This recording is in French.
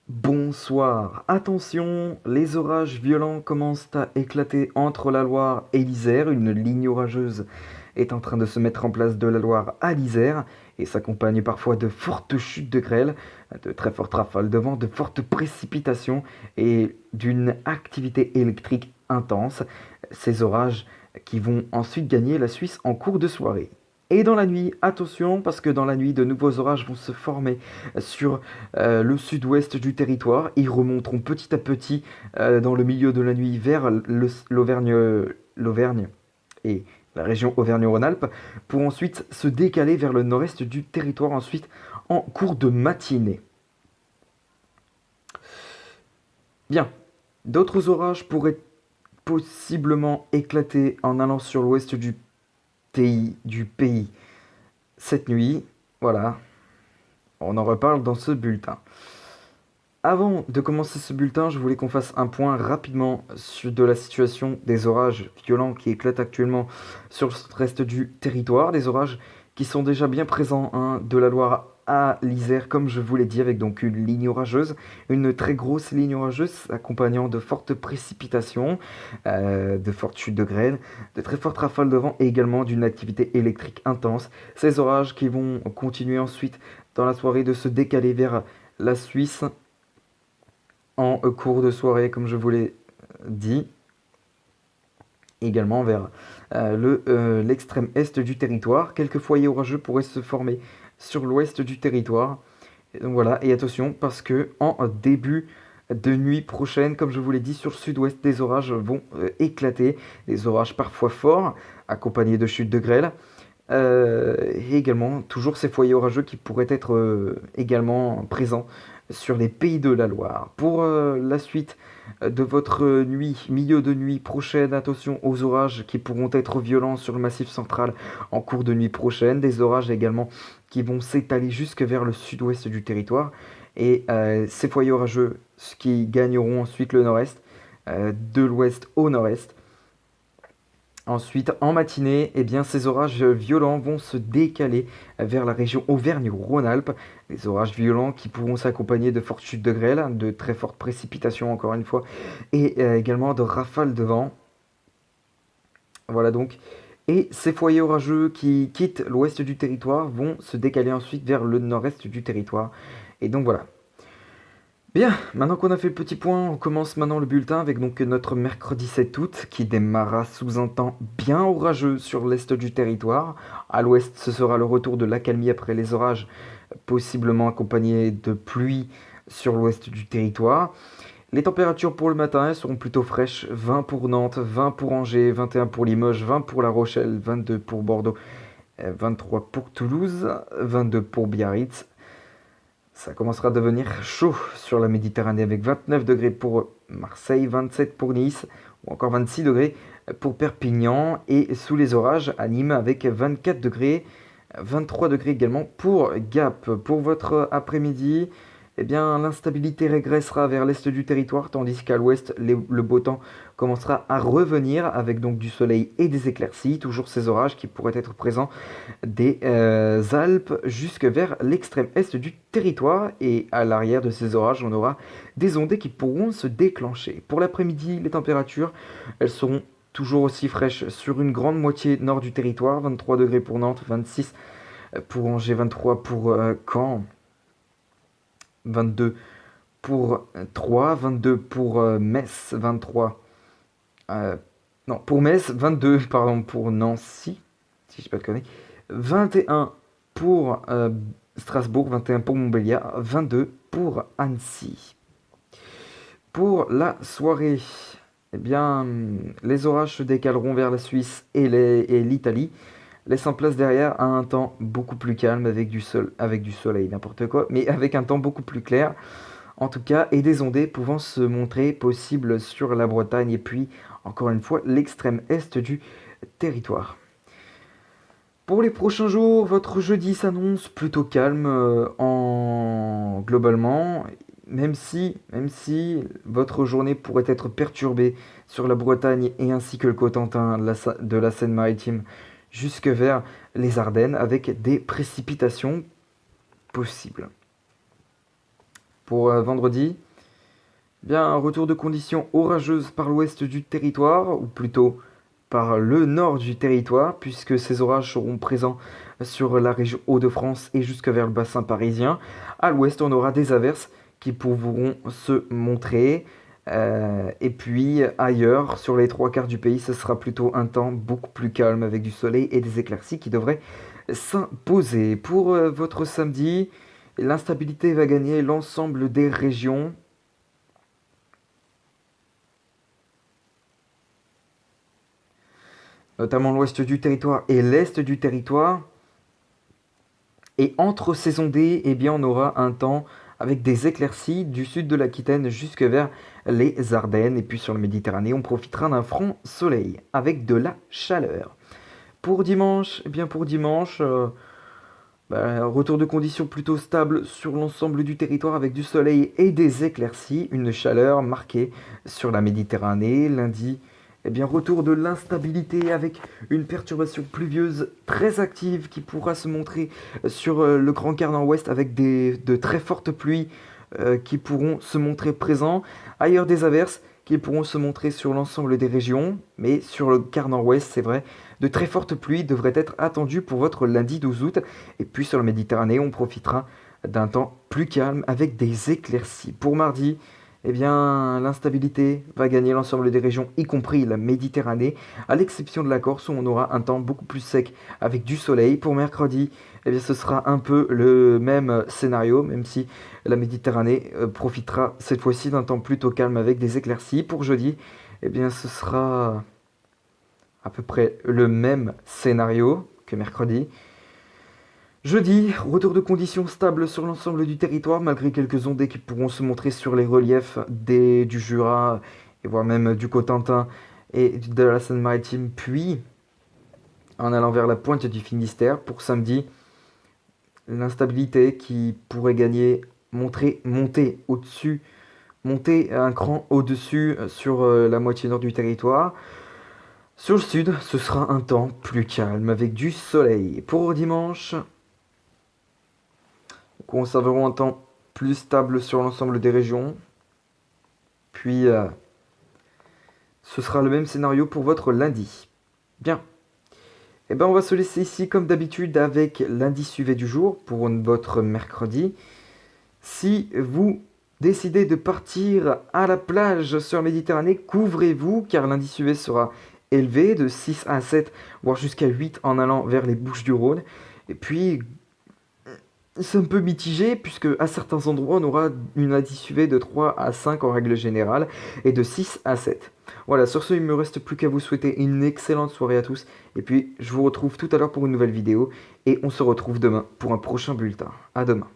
Bonsoir. Attention, les orages violents commencent à éclater entre la Loire et l'Isère. Une ligne orageuse est en train de se mettre en place de la Loire à l'Isère et s'accompagne parfois de fortes chutes de grêle, de très fortes rafales de vent, de fortes précipitations et d'une activité électrique intense. Ces orages qui vont ensuite gagner la Suisse en cours de soirée. Et dans la nuit, attention, parce que dans la nuit, de nouveaux orages vont se former sur le sud-ouest du territoire. Ils remonteront petit à petit dans le milieu de la nuit vers l'Auvergne et la région Auvergne-Rhône-Alpes pour ensuite se décaler vers le nord-est du territoire ensuite en cours de matinée. Bien, d'autres orages pourraient possiblement éclater en allant sur l'ouest du pays cette nuit. Voilà, on en reparle dans ce bulletin. Avant de commencer ce bulletin, je voulais qu'on fasse un point rapidement de la situation des orages violents qui éclatent actuellement sur le reste du territoire. Des orages qui sont déjà bien présents de la Loire à l'Isère, comme je vous l'ai dit, avec donc une ligne orageuse, une très grosse ligne orageuse accompagnant de fortes précipitations, de fortes chutes de grêle, de très fortes rafales de vent et également d'une activité électrique intense. Ces orages qui vont continuer ensuite dans la soirée de se décaler vers la Suisse en cours de soirée, comme je vous l'ai dit, également vers l'extrême est du territoire. Quelques foyers orageux pourraient se former sur l'ouest du territoire. Et donc voilà, et attention, parce que en début de nuit prochaine, comme je vous l'ai dit, sur le sud-ouest, des orages vont éclater, des orages parfois forts, accompagnés de chutes de grêle. Et également, toujours ces foyers orageux qui pourraient être également présents sur les pays de la Loire. Pour la suite de votre nuit, milieu de nuit prochaine, attention aux orages qui pourront être violents sur le massif central en cours de nuit prochaine. Des orages également qui vont s'étaler jusque vers le sud-ouest du territoire. Et ces foyers orageux qui gagneront ensuite le nord-est, de l'ouest au nord-est. Ensuite, en matinée, eh bien, ces orages violents vont se décaler vers la région Auvergne-Rhône-Alpes. Des orages violents qui pourront s'accompagner de fortes chutes de grêle, de très fortes précipitations encore une fois, et également de rafales de vent. Voilà donc. Et ces foyers orageux qui quittent l'ouest du territoire vont se décaler ensuite vers le nord-est du territoire. Et donc voilà. Bien, maintenant qu'on a fait le petit point, on commence maintenant le bulletin avec donc notre mercredi 7 août qui démarra sous un temps bien orageux sur l'est du territoire. À l'ouest, ce sera le retour de l'accalmie après les orages, possiblement accompagnés de pluie sur l'ouest du territoire. Les températures pour le matin elles seront plutôt fraîches, 20 pour Nantes, 20 pour Angers, 21 pour Limoges, 20 pour La Rochelle, 22 pour Bordeaux, 23 pour Toulouse, 22 pour Biarritz. Ça commencera à devenir chaud sur la Méditerranée avec 29 degrés pour Marseille, 27 pour Nice ou encore 26 degrés pour Perpignan et sous les orages à Nîmes avec 24 degrés, 23 degrés également pour Gap. Pour votre après-midi, eh bien, l'instabilité régressera vers l'est du territoire, tandis qu'à l'ouest, le beau temps commencera à revenir avec donc du soleil et des éclaircies. Toujours ces orages qui pourraient être présents des Alpes jusque vers l'extrême est du territoire. Et à l'arrière de ces orages, on aura des ondées qui pourront se déclencher. Pour l'après-midi, les températures, elles seront toujours aussi fraîches sur une grande moitié nord du territoire. 23 degrés pour Nantes, 26 pour Angers, 23 pour Caen, 22 pour Troyes, 22 pour Metz, 23. Non, pour Metz, 22, pardon, pour Nancy, si je ne pas de conneries. 21 pour Strasbourg, 21 pour Montbéliard, 22 pour Annecy. Pour la soirée, eh bien, les orages se décaleront vers la Suisse et l'Italie, laissant place derrière à un temps beaucoup plus calme avec du soleil, n'importe quoi, mais avec un temps beaucoup plus clair, en tout cas, et des ondées pouvant se montrer possibles sur la Bretagne et puis, encore une fois, l'extrême est du territoire. Pour les prochains jours, votre jeudi s'annonce plutôt calme globalement, même si votre journée pourrait être perturbée sur la Bretagne et ainsi que le Cotentin de la Seine-Maritime jusque vers les Ardennes avec des précipitations possibles. Pour vendredi, bien un retour de conditions orageuses par l'ouest du territoire, ou plutôt par le nord du territoire, puisque ces orages seront présents sur la région Hauts-de-France et jusque vers le bassin parisien. À l'ouest, on aura des averses qui pourront se montrer. Et puis ailleurs, sur les trois quarts du pays, ce sera plutôt un temps beaucoup plus calme avec du soleil et des éclaircies qui devraient s'imposer. Pour votre samedi, l'instabilité va gagner l'ensemble des régions. Notamment l'ouest du territoire et l'est du territoire. Et entre ces ondées, eh bien, on aura un temps avec des éclaircies du sud de l'Aquitaine jusque vers les Ardennes. Et puis sur la Méditerranée, on profitera d'un franc soleil avec de la chaleur. Pour dimanche, eh bien pour dimanche, retour de conditions plutôt stables sur l'ensemble du territoire avec du soleil et des éclaircies, une chaleur marquée sur la Méditerranée. Lundi, eh bien, retour de l'instabilité avec une perturbation pluvieuse très active qui pourra se montrer sur le Grand Quart Nord-Ouest avec de très fortes pluies qui pourront se montrer présents. Ailleurs, des averses qui pourront se montrer sur l'ensemble des régions, mais sur le quart nord-ouest, c'est vrai, de très fortes pluies devraient être attendues pour votre lundi 12 août. Et puis sur la Méditerranée, on profitera d'un temps plus calme avec des éclaircies. Pour mardi, eh bien, l'instabilité va gagner l'ensemble des régions, y compris la Méditerranée, à l'exception de la Corse où on aura un temps beaucoup plus sec avec du soleil. Pour mercredi, eh bien, ce sera un peu le même scénario, même si la Méditerranée profitera cette fois-ci d'un temps plutôt calme avec des éclaircies. Pour jeudi, eh bien, ce sera à peu près le même scénario que mercredi. Jeudi, retour de conditions stables sur l'ensemble du territoire, malgré quelques ondées qui pourront se montrer sur les reliefs du Jura, et voire même du Cotentin et de la Seine-Maritime, puis en allant vers la pointe du Finistère. Pour samedi, l'instabilité qui pourrait gagner, monter au-dessus, monter un cran au-dessus sur la moitié nord du territoire. Sur le sud, ce sera un temps plus calme avec du soleil. Pour dimanche, conserverons un temps plus stable sur l'ensemble des régions. Puis, ce sera le même scénario pour votre lundi. Bien. Eh bien, on va se laisser ici comme d'habitude avec l'indice UV du jour pour votre mercredi. Si vous décidez de partir à la plage sur la Méditerranée, couvrez-vous car l'indice UV sera élevé de 6 à 7, voire jusqu'à 8 en allant vers les Bouches-du-Rhône. Et puis, c'est un peu mitigé puisque à certains endroits on aura une indice UV de 3 à 5 en règle générale et de 6 à 7. Voilà, sur ce, il ne me reste plus qu'à vous souhaiter une excellente soirée à tous. Et puis, je vous retrouve tout à l'heure pour une nouvelle vidéo. Et on se retrouve demain pour un prochain bulletin. À demain.